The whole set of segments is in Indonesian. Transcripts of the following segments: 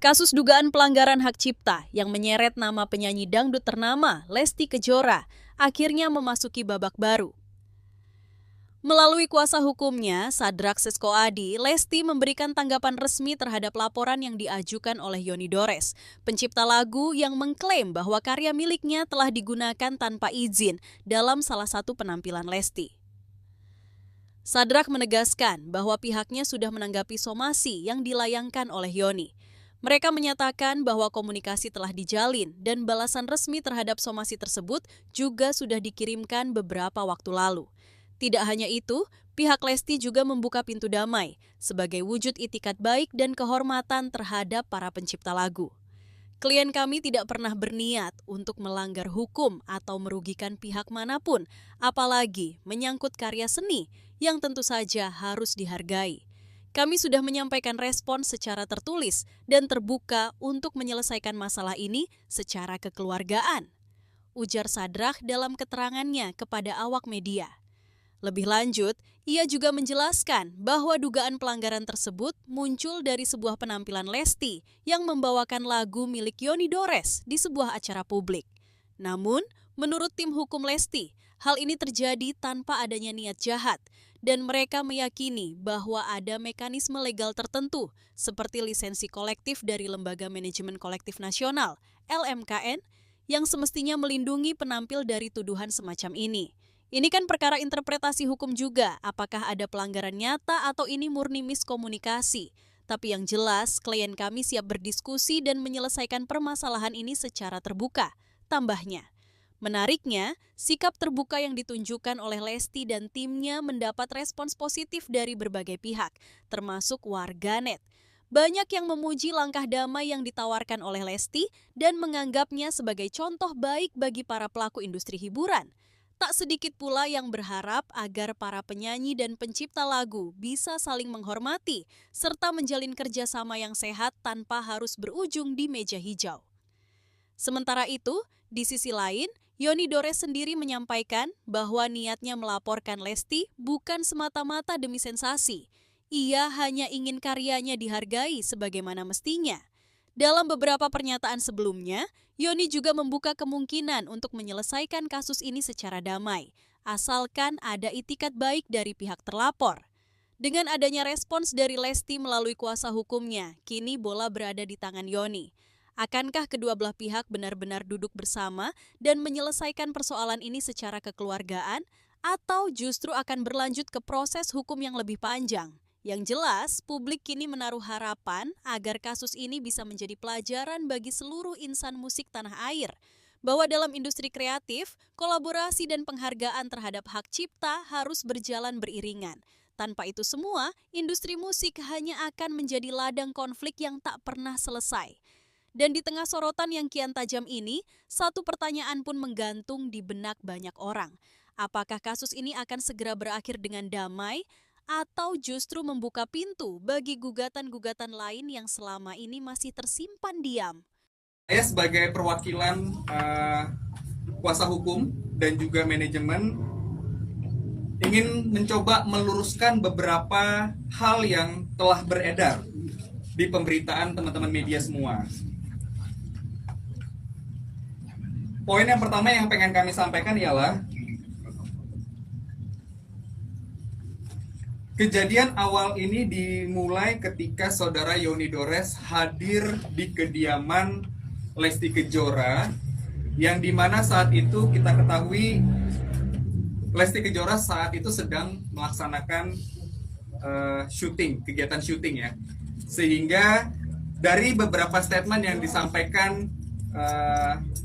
Kasus dugaan pelanggaran hak cipta yang menyeret nama penyanyi dangdut ternama Lesti Kejora akhirnya memasuki babak baru. Melalui kuasa hukumnya, Sadrak Sesko Adi, Lesti memberikan tanggapan resmi terhadap laporan yang diajukan oleh Yoni Dores, pencipta lagu yang mengklaim bahwa karya miliknya telah digunakan tanpa izin dalam salah satu penampilan Lesti. Sadrak menegaskan bahwa pihaknya sudah menanggapi somasi yang dilayangkan oleh Yoni. Mereka menyatakan bahwa komunikasi telah dijalin dan balasan resmi terhadap somasi tersebut juga sudah dikirimkan beberapa waktu lalu. Tidak hanya itu, pihak Lesti juga membuka pintu damai sebagai wujud itikat baik dan kehormatan terhadap para pencipta lagu. Klien kami tidak pernah berniat untuk melanggar hukum atau merugikan pihak manapun, apalagi menyangkut karya seni yang tentu saja harus dihargai. Kami sudah menyampaikan respon secara tertulis dan terbuka untuk menyelesaikan masalah ini secara kekeluargaan, ujar Sadrak dalam keterangannya kepada awak media. Lebih lanjut, ia juga menjelaskan bahwa dugaan pelanggaran tersebut muncul dari sebuah penampilan Lesti yang membawakan lagu milik Yoni Dores di sebuah acara publik. Namun, menurut tim hukum Lesti, hal ini terjadi tanpa adanya niat jahat dan mereka meyakini bahwa ada mekanisme legal tertentu seperti lisensi kolektif dari Lembaga Manajemen Kolektif Nasional (LMKN) yang semestinya melindungi penampil dari tuduhan semacam ini. Ini kan perkara interpretasi hukum juga, apakah ada pelanggaran nyata atau ini murni miskomunikasi. Tapi yang jelas, klien kami siap berdiskusi dan menyelesaikan permasalahan ini secara terbuka, tambahnya. Menariknya, sikap terbuka yang ditunjukkan oleh Lesti dan timnya mendapat respons positif dari berbagai pihak, termasuk warganet. Banyak yang memuji langkah damai yang ditawarkan oleh Lesti dan menganggapnya sebagai contoh baik bagi para pelaku industri hiburan. Tak sedikit pula yang berharap agar para penyanyi dan pencipta lagu bisa saling menghormati serta menjalin kerjasama yang sehat tanpa harus berujung di meja hijau. Sementara itu, di sisi lain, Yoni Dores sendiri menyampaikan bahwa niatnya melaporkan Lesti bukan semata-mata demi sensasi. Ia hanya ingin karyanya dihargai sebagaimana mestinya. Dalam beberapa pernyataan sebelumnya, Yoni juga membuka kemungkinan untuk menyelesaikan kasus ini secara damai, asalkan ada itikat baik dari pihak terlapor. Dengan adanya respons dari Lesti melalui kuasa hukumnya, kini bola berada di tangan Yoni. Akankah kedua belah pihak benar-benar duduk bersama dan menyelesaikan persoalan ini secara kekeluargaan, atau justru akan berlanjut ke proses hukum yang lebih panjang? Yang jelas, publik kini menaruh harapan agar kasus ini bisa menjadi pelajaran bagi seluruh insan musik tanah air, bahwa dalam industri kreatif, kolaborasi dan penghargaan terhadap hak cipta harus berjalan beriringan. Tanpa itu semua, industri musik hanya akan menjadi ladang konflik yang tak pernah selesai. Dan di tengah sorotan yang kian tajam ini, satu pertanyaan pun menggantung di benak banyak orang. Apakah kasus ini akan segera berakhir dengan damai, atau justru membuka pintu bagi gugatan-gugatan lain yang selama ini masih tersimpan diam? Saya sebagai perwakilan kuasa hukum dan juga manajemen ingin mencoba meluruskan beberapa hal yang telah beredar di pemberitaan teman-teman media semua. Poin yang pertama yang pengen kami sampaikan ialah kejadian awal ini dimulai ketika saudara Yoni Dores hadir di kediaman Lesti Kejora, yang dimana saat itu kita ketahui Lesti Kejora saat itu sedang melaksanakan kegiatan syuting ya. Sehingga dari beberapa statement yang disampaikan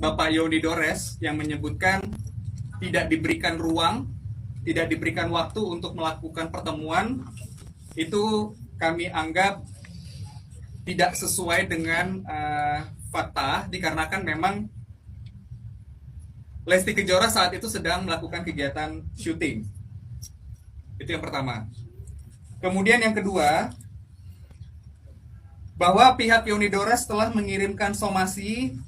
Bapak Yoni Dores yang menyebutkan tidak diberikan ruang, tidak diberikan waktu untuk melakukan pertemuan, itu kami anggap tidak sesuai dengan fakta, dikarenakan memang Lesti Kejora saat itu sedang melakukan kegiatan syuting. Itu yang pertama. Kemudian yang kedua, bahwa pihak Yoni Dores telah mengirimkan somasi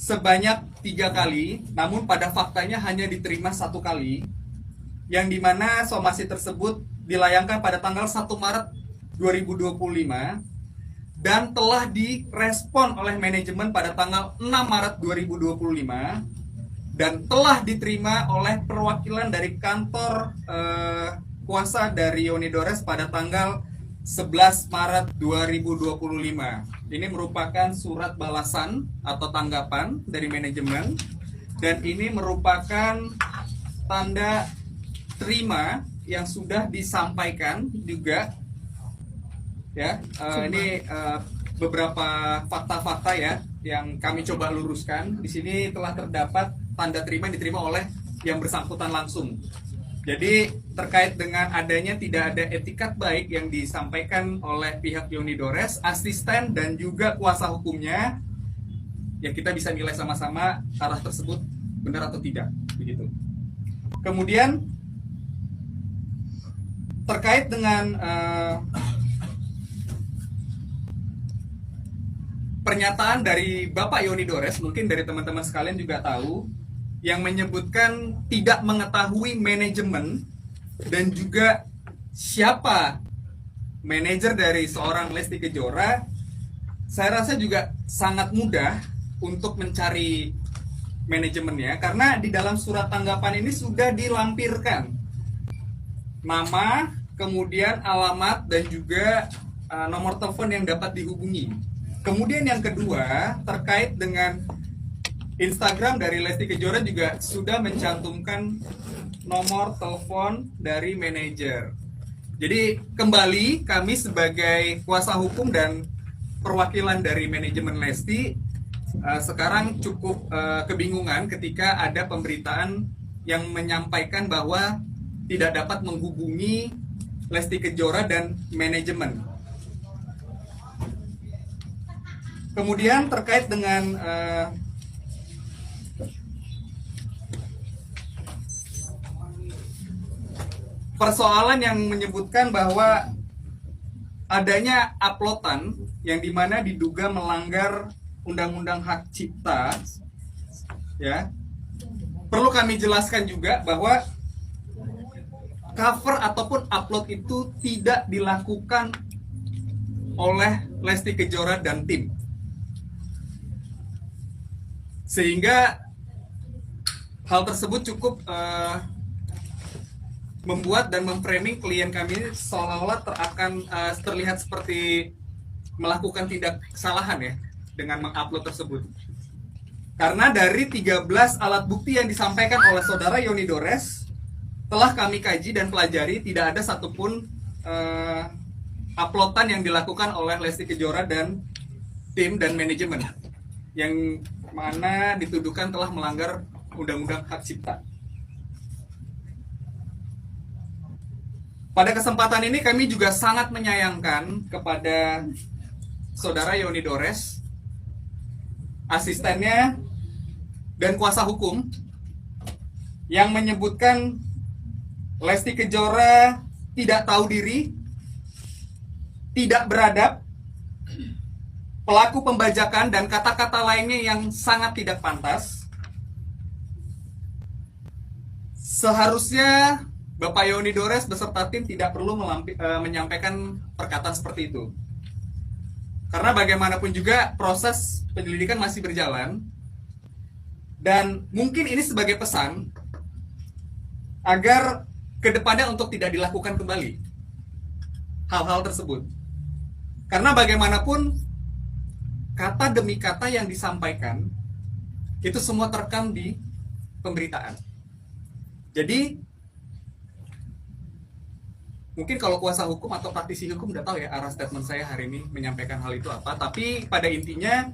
sebanyak 3 kali, namun pada faktanya hanya diterima 1 kali, yang dimana somasi tersebut dilayangkan pada tanggal 1 Maret 2025 dan telah direspon oleh manajemen pada tanggal 6 Maret 2025 dan telah diterima oleh perwakilan dari kantor kuasa dari Yoni Dores pada tanggal 11 Maret 2025. Ini merupakan surat balasan atau tanggapan dari manajemen dan ini merupakan tanda terima yang sudah disampaikan juga ya. Ini beberapa fakta-fakta ya yang kami coba luruskan. Di sini telah terdapat tanda terima yang diterima oleh yang bersangkutan langsung. Jadi terkait dengan adanya tidak ada etikat baik yang disampaikan oleh pihak Yoni Dores, asisten dan juga kuasa hukumnya, ya kita bisa nilai sama-sama arah tersebut benar atau tidak, begitu. Kemudian terkait dengan pernyataan dari Bapak Yoni Dores, mungkin dari teman-teman sekalian juga tahu, yang menyebutkan tidak mengetahui manajemen dan juga siapa manajer dari seorang Lesti Kejora. Saya rasa juga sangat mudah untuk mencari manajemennya karena di dalam surat tanggapan ini sudah dilampirkan nama, kemudian alamat dan juga nomor telepon yang dapat dihubungi. Kemudian yang kedua terkait dengan Instagram dari Lesti Kejora juga sudah mencantumkan nomor telepon dari manajer. Jadi kembali kami sebagai kuasa hukum dan perwakilan dari manajemen Lesti sekarang cukup kebingungan ketika ada pemberitaan yang menyampaikan bahwa tidak dapat menghubungi Lesti Kejora dan manajemen. Kemudian terkait dengan persoalan yang menyebutkan bahwa adanya uploadan yang dimana diduga melanggar undang-undang hak cipta, ya perlu kami jelaskan juga bahwa cover ataupun upload itu tidak dilakukan oleh Lesti Kejora dan tim, sehingga hal tersebut cukup membuat dan memframing klien kami seolah-olah terlihat seperti melakukan tindak kesalahan ya dengan mengupload tersebut. Karena dari 13 alat bukti yang disampaikan oleh saudara Yoni Dores telah kami kaji dan pelajari, tidak ada satupun uploadan yang dilakukan oleh Lesti Kejora dan tim dan manajemen yang mana dituduhkan telah melanggar undang-undang hak cipta. Pada kesempatan ini kami juga sangat menyayangkan kepada saudara Yoni Dores, asistennya, dan kuasa hukum yang menyebutkan Lesti Kejora tidak tahu diri, tidak beradab, pelaku pembajakan, dan kata-kata lainnya yang sangat tidak pantas. Seharusnya Bapak Yoni Dores beserta tim tidak perlu menyampaikan perkataan seperti itu. Karena bagaimanapun juga proses penyelidikan masih berjalan. Dan mungkin ini sebagai pesan agar kedepannya untuk tidak dilakukan kembali hal-hal tersebut. Karena bagaimanapun kata demi kata yang disampaikan itu semua terekam di pemberitaan. Jadi mungkin kalau kuasa hukum atau praktisi hukum udah tahu ya arah statement saya hari ini menyampaikan hal itu apa. Tapi pada intinya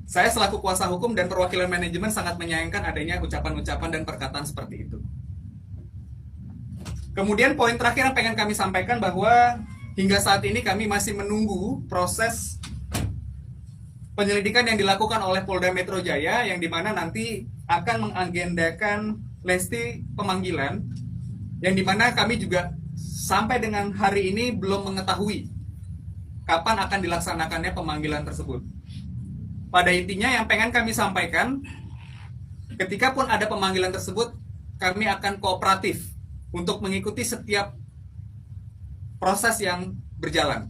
saya selaku kuasa hukum dan perwakilan manajemen sangat menyayangkan adanya ucapan-ucapan dan perkataan seperti itu. Kemudian poin terakhir yang pengen kami sampaikan bahwa hingga saat ini kami masih menunggu proses penyelidikan yang dilakukan oleh Polda Metro Jaya yang dimana nanti akan mengagendakan Lesti pemanggilan, yang dimana kami juga sampai dengan hari ini belum mengetahui kapan akan dilaksanakannya pemanggilan tersebut. Pada intinya yang pengen kami sampaikan, ketika pun ada pemanggilan tersebut, kami akan kooperatif untuk mengikuti setiap proses yang berjalan.